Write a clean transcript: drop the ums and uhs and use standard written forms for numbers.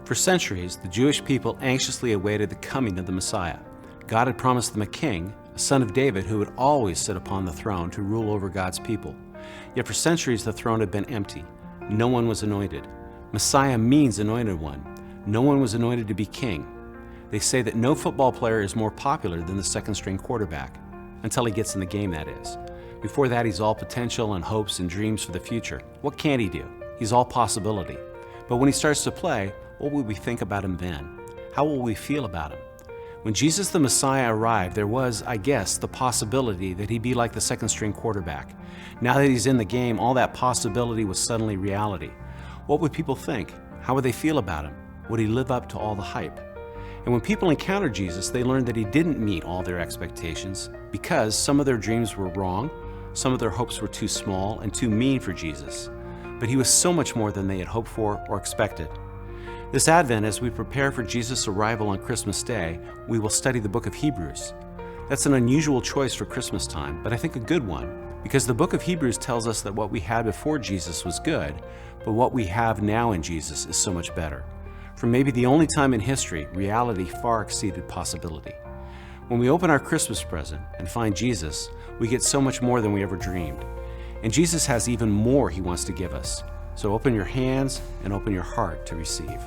For centuries, the Jewish people anxiously awaited the coming of the Messiah. God had promised them a king, a son of David who would always sit upon the throne to rule over God's people. Yet for centuries the throne had been empty. No one was anointed. Messiah means anointed one. No one was anointed to be king. They say that no football player is more popular than the second-string quarterback, until he gets in the game, that is. Before that, he's all potential and hopes and dreams for the future. What can he do? He's all possibility. But when he starts to play, what will we think about him then? How will we feel about him? When Jesus the Messiah arrived, there was, I guess, the possibility that he'd be like the second-string quarterback. Now that he's in the game, all that possibility was suddenly reality. What would people think? How would they feel about him? Would he live up to all the hype? And when people encountered Jesus, they learned that he didn't meet all their expectations because some of their dreams were wrong, some of their hopes were too small and too mean for Jesus. But he was so much more than they had hoped for or expected. This Advent, as we prepare for Jesus' arrival on Christmas Day, we will study the book of Hebrews. That's an unusual choice for Christmas time, but I think a good one, because the book of Hebrews tells us that what we had before Jesus was good, but what we have now in Jesus is so much better. For maybe the only time in history, reality far exceeded possibility. When we open our Christmas present and find Jesus, we get so much more than we ever dreamed. And Jesus has even more he wants to give us. So open your hands and open your heart to receive.